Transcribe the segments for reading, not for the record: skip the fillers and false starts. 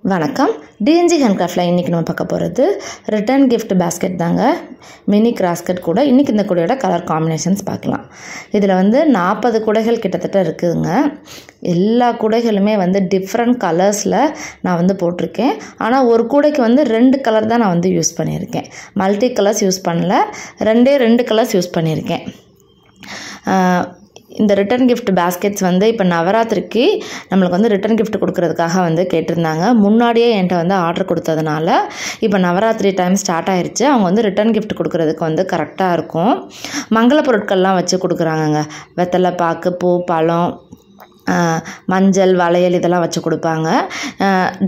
வணக்கம். டிஎன்ஜி ஹேண்ட்கிராஃப்டில் இன்றைக்கி நம்ம பார்க்க போகிறது ரிட்டர்ன் கிஃப்ட் பேஸ்கெட் தாங்க. மினி கிராஸ்கெட் கூட. இன்றைக்கி இந்த கூடையோட கலர் காம்பினேஷன்ஸ் பார்க்கலாம். இதில் 40 கூடைகள் கிட்டத்தட்ட இருக்குதுங்க. எல்லா கூடைகளுமே டிஃப்ரெண்ட் கலர்ஸில் நான் போட்டிருக்கேன். ஆனால் ஒரு கூடைக்கு 2 கலர் தான் நான் யூஸ் பண்ணியிருக்கேன். மல்டி கலர்ஸ் யூஸ் பண்ணல. 2 கலர்ஸ் யூஸ் பண்ணியிருக்கேன். இந்த ரிட்டர்ன் கிஃப்ட் பேஸ்கெட்ஸ் இப்போ நவராத்திரிக்கு நம்மளுக்கு ரிட்டர்ன் கிஃப்ட் கொடுக்கறதுக்காக கேட்டிருந்தாங்க. முன்னாடியே என்கிட்ட ஆர்டர் கொடுத்ததுனால இப்போ நவராத்திரி டைம் ஸ்டார்ட் ஆயிடுச்சு. அவங்க ரிட்டர்ன் கிஃப்ட் கொடுக்கறதுக்கு கரெக்டாக இருக்கும். மங்கள பொருட்கள்லாம் வச்சு கொடுக்குறாங்கங்க. வெத்தலை பாக்கு, பூ, பழம், மஞ்சள், வளையல் இதெல்லாம் வச்சு கொடுப்பாங்க.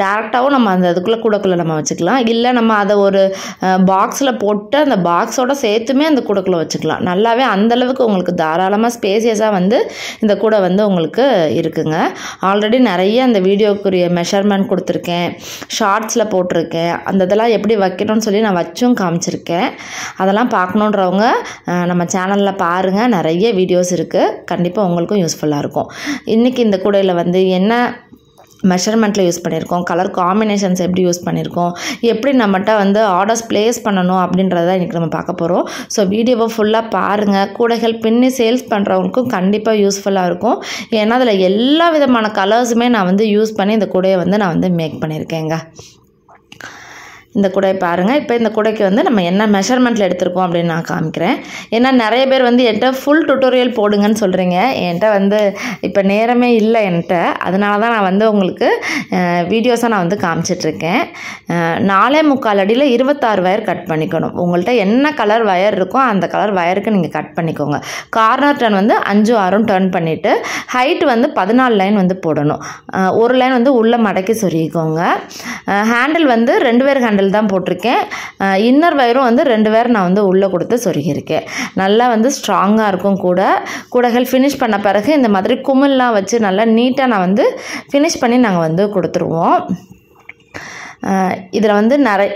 டேரெக்டாகவும் நம்ம அந்த இதுக்குள்ளே கூடைக்குள்ளே நம்ம வச்சுக்கலாம். இல்லை நம்ம அதை ஒரு பாக்ஸில் போட்டு அந்த பாக்ஸோடு சேர்த்துமே அந்த கூடைக்குள்ளே வச்சுக்கலாம். நல்லாவே அந்தளவுக்கு உங்களுக்கு தாராளமாக ஸ்பேசியஸாக இந்த கூடை உங்களுக்கு இருக்குங்க. ஆல்ரெடி நிறைய அந்த வீடியோக்குரிய மெஷர்மெண்ட் கொடுத்துருக்கேன், ஷார்ட்ஸில் போட்டிருக்கேன். அந்த இதெல்லாம் எப்படி வைக்கணும்னு சொல்லி நான் வச்சும் காமிச்சிருக்கேன். அதெல்லாம் பார்க்கணுன்றவங்க நம்ம சேனலில் பாருங்கள். நிறைய வீடியோஸ் இருக்குது. கண்டிப்பாக உங்களுக்கும் யூஸ்ஃபுல்லாக இருக்கும். இன்றைக்கி இந்த கூடையில் என்ன மெஷர்மெண்ட்டில் யூஸ் பண்ணியிருக்கோம், கலர் காம்பினேஷன்ஸ் எப்படி யூஸ் பண்ணியிருக்கோம், எப்படி நம்மகிட்ட ஆர்டர்ஸ் ப்ளேஸ் பண்ணணும் அப்படின்றத இன்றைக்கி நம்ம பார்க்க போகிறோம். ஸோ வீடியோவை ஃபுல்லாக பாருங்கள். கூடைகள் பின்னி சேல்ஸ் பண்ணுறவங்களுக்கும் கண்டிப்பாக யூஸ்ஃபுல்லாக இருக்கும். ஏன்னா அதில் எல்லா விதமான கலர்ஸுமே நான் யூஸ் பண்ணி இந்த கூடையை நான் மேக் பண்ணியிருக்கேங்க. இந்த கூடையை பாருங்கள். இப்போ இந்த கூடைக்கு நம்ம என்ன மெஷர்மெண்ட்டில் எடுத்திருக்கோம் அப்படின்னு நான் காமிக்கிறேன். ஏன்னா நிறைய பேர் என்கிட்ட ஃபுல் டுட்டோரியல் போடுங்கன்னு சொல்கிறீங்க. என்கிட்ட இப்போ நேரமே இல்லை என்கிட்ட. அதனால தான் நான் உங்களுக்கு வீடியோஸாக நான் காமிச்சிட்ருக்கேன். 4.25 அடியில் 26 வயர் கட் பண்ணிக்கணும். உங்கள்கிட்ட என்ன கலர் வயர் இருக்கோ அந்த கலர் வயருக்கு நீங்கள் கட் பண்ணிக்கோங்க. கார்னர் டர்ன் 5, 6 டர்ன் பண்ணிவிட்டு ஹைட் 14 லைன் போடணும். ஒரு லைன் உள்ளே மடக்கி சொருகிக்கோங்க. ஹேண்டில் 2 வயர் ஹேண்டில் தான் போட்டிருக்கேன். இன்னர் வயரும் 2 வயர் நான் உள்ளே கொடுத்து சொருகியிருக்கேன். நல்லா ஸ்ட்ராங்காக இருக்கும். கூடைகள் ஃபினிஷ் பண்ண பிறகு இந்த மாதிரி குமிழ்லாம் வச்சு நல்லா நீட்டாக நான் ஃபினிஷ் பண்ணி நாங்கள் கொடுத்துருவோம். இதில் நிறைய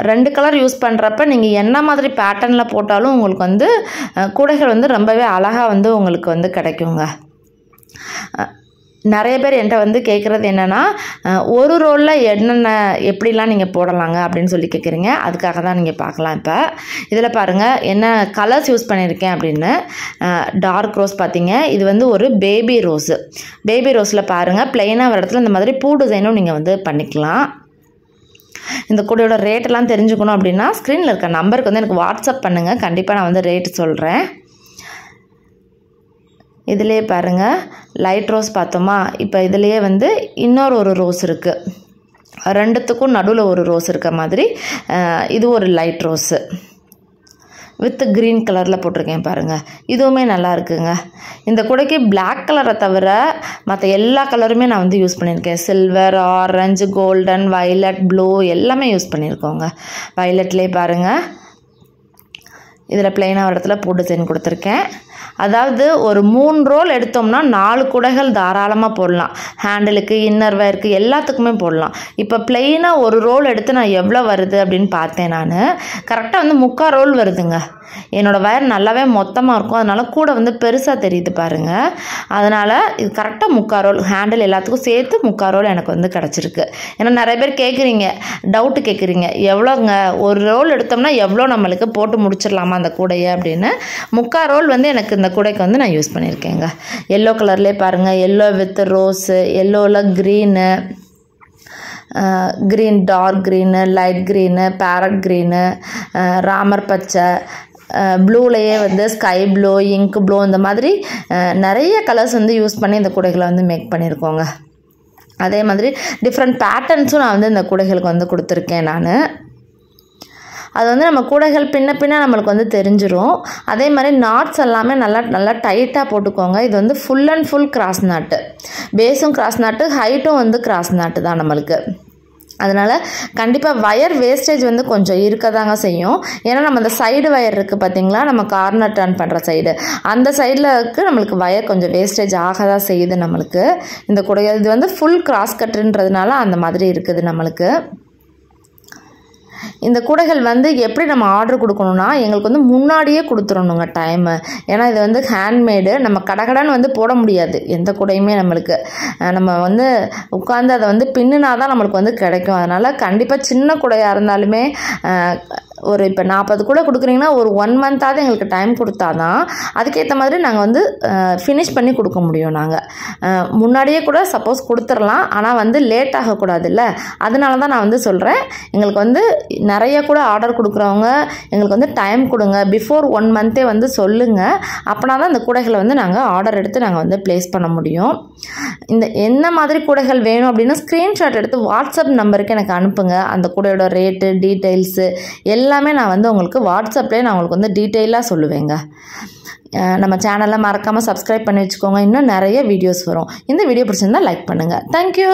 2 கலர் யூஸ் பண்ணுறப்ப நீங்கள் என்ன மாதிரி பேட்டர்னில் போட்டாலும் உங்களுக்கு கூடைகள் ரொம்பவே அழகாக உங்களுக்கு கிடைக்குங்க. நிறைய பேர் என்கிட்ட கேட்குறது என்னென்னா, ஒரு ரோலில் என்னென்ன எப்படிலாம் நீங்கள் போடலாங்க அப்படின்னு சொல்லி கேட்குறீங்க. அதுக்காக தான் நீங்கள் பார்க்கலாம். இப்போ இதில் பாருங்கள் என்ன கலர்ஸ் யூஸ் பண்ணியிருக்கேன் அப்படின்னு. டார்க் ரோஸ் பார்த்தீங்க. இது ஒரு பேபி ரோஸு. பேபி ரோஸில் பாருங்கள் ப்ளெயினாக வர இடத்துல இந்த மாதிரி பூ டிசைனும் நீங்கள் பண்ணிக்கலாம். இந்த கூடையோட ரேட்டெல்லாம் தெரிஞ்சுக்கணும் அப்படின்னா ஸ்க்ரீனில் இருக்க நம்பருக்கு எனக்கு வாட்ஸ்அப் பண்ணுங்கள். கண்டிப்பாக நான் ரேட்டு சொல்கிறேன். இதிலே பாருங்கள் லைட் ரோஸ் பார்த்தோமா. இப்போ இதிலையே இன்னொரு ஒரு ரோஸ் இருக்குது. 2த்துக்கும் நடுவில் ஒரு ரோஸ் இருக்க மாதிரி இது ஒரு லைட் ரோஸு வித் க்ரீன் கலரில் போட்டிருக்கேன் பாருங்கள். இதுவுமே நல்லா இருக்குங்க. இந்த கூடைக்கு பிளாக் கலரை தவிர மற்ற எல்லா கலருமே நான் யூஸ் பண்ணியிருக்கேன். Silver, orange, golden, violet, blue எல்லாமே யூஸ் பண்ணியிருக்கோங்க. வயலட்லேயே பாருங்கள் இதில் ப்ளெயினாக இடத்துல பூ டிசைன் கொடுத்துருக்கேன். அதாவது ஒரு 3 ரோல் எடுத்தோம்னா 4 கூடைகள் தாராளமாக போடலாம். ஹேண்டிலுக்கு, இன்னர் வயருக்கு எல்லாத்துக்குமே போடலாம். இப்போ ப்ளெயினாக ஒரு ரோல் எடுத்து நான் எவ்வளோ வருது அப்படின்னு பார்த்தேன். நான் கரெக்டாக 3/4 ரோல் வருதுங்க. என்னோடய வயர் நல்லாவே மொத்தமாக இருக்கும். அதனால் கூட பெருசாக தெரியுது பாருங்கள். அதனால் இது கரெக்டாக 3/4 ரோல் ஹேண்டில் எல்லாத்துக்கும் சேர்த்து 3/4 ரோல் எனக்கு கிடச்சிருக்கு. ஏன்னா நிறைய பேர் கேட்குறீங்க, டவுட்டு கேட்குறீங்க, எவ்வளோங்க ஒரு ரோல் எடுத்தோம்னா எவ்வளோ நம்மளுக்கு போட்டு முடிச்சிடலாமா அந்த கூடையை அப்படின்னு. 3/4 ரோல் எனக்கு இந்த கூடைக்கு நான் யூஸ் பண்ணியிருக்கேங்க. எல்லோ கலர்லேயே பாருங்கள். எல்லோ வித் ரோஸு, எல்லோவில் green, green, dark green, light green, parrot green, Ramar பச்சை, ப்ளூலையே ஸ்கை ப்ளூ, இங்க் ப்ளூ, இந்த மாதிரி நிறைய கலர்ஸ் யூஸ் பண்ணி இந்த கூடைகளை மேக் பண்ணியிருக்கோங்க. அதே மாதிரி டிஃப்ரெண்ட் பேட்டர்ன்ஸும் நான் இந்த கூடைகளுக்கு கொடுத்துருக்கேன். நான் அது நம்ம கூடைகள் பின்ன நம்மளுக்கு தெரிஞ்சிடும். அதே மாதிரி நாட்ஸ் எல்லாமே நல்லா டைட்டாக போட்டுக்கோங்க. இது ஃபுல் அண்ட் ஃபுல் கிராஸ் நாட்டு. பேஸும் கிராஸ் நாட்டு, ஹைட்டும் கிராஸ் நாட்டு தான் நம்மளுக்கு. அதனால் கண்டிப்பாக வயர் வேஸ்டேஜ் கொஞ்சம் இருக்க தாங்க செய்யும். ஏன்னா நம்ம அந்த சைடு வயர் இருக்குது பார்த்திங்களா, நம்ம கார்னர் டர்ன் பண்ணுற சைடு, அந்த சைடில் நம்மளுக்கு வயர் கொஞ்சம் வேஸ்டேஜ் ஆக தான் செய்யுது நம்மளுக்கு. இந்த கூடை இது ஃபுல் கிராஸ் கட்டுன்றதுனால அந்த மாதிரி இருக்குது நம்மளுக்கு. இந்த கூடைகள் வந்து எப்படி நம்ம ஆர்டர் கொடுக்கணும்னா எங்களுக்கு வந்து முன்னாடியே கொடுத்துடணுங்க டைமு. ஏன்னா இது வந்து ஹேண்ட்மேடு, நம்ம கடகடன்னு வந்து போட முடியாது எந்த கூடையுமே. நம்மளுக்கு நம்ம வந்து உட்காந்து அதை வந்து பின்னுனா தான் நம்மளுக்கு வந்து கிடைக்கும். அதனால் கண்டிப்பாக சின்ன கூடையாக இருந்தாலுமே ஒரு இப்போ 40 கூட கொடுக்குறீங்கன்னா ஒரு 1 மந்த்தாவது எங்களுக்கு டைம் கொடுத்தா தான் அதுக்கேற்ற மாதிரி நாங்கள் வந்து ஃபினிஷ் பண்ணி கொடுக்க முடியும். நாங்கள் முன்னாடியே கூட சப்போஸ் கொடுத்துடலாம், ஆனால் வந்து லேட் ஆகக்கூடாதுல்ல. அதனால தான் நான் வந்து சொல்கிறேன், எங்களுக்கு வந்து நிறைய கூட ஆர்டர் கொடுக்குறவங்க எங்களுக்கு வந்து டைம் கொடுங்க, பிஃபோர் 1 மந்த்தே வந்து சொல்லுங்கள். அப்படின்னா தான் இந்த கூடைகளை வந்து நாங்கள் ஆர்டர் எடுத்து நாங்கள் வந்து ப்ளேஸ் பண்ண முடியும். இந்த என்ன மாதிரி கூடைகள் வேணும் அப்படின்னா ஸ்க்ரீன்ஷாட் எடுத்து வாட்ஸ்அப் நம்பருக்கு எனக்கு அனுப்புங்க. அந்த கூடையோட ரேட்டு, டீட்டெயில்ஸு எல்லாமே நான் வந்து உங்களுக்கு வாட்ஸ்அப்லேயே நான் உங்களுக்கு வந்து டீட்டெயிலாக சொல்லுவேங்க. நம்ம சேனலை மறக்காமல் சப்ஸ்கிரைப் பண்ணி வச்சுக்கோங்க. இன்னும் நிறைய வீடியோஸ் வரும். இந்த வீடியோ பிடிச்சிருந்தால் லைக் பண்ணுங்கள். தேங்க்யூ.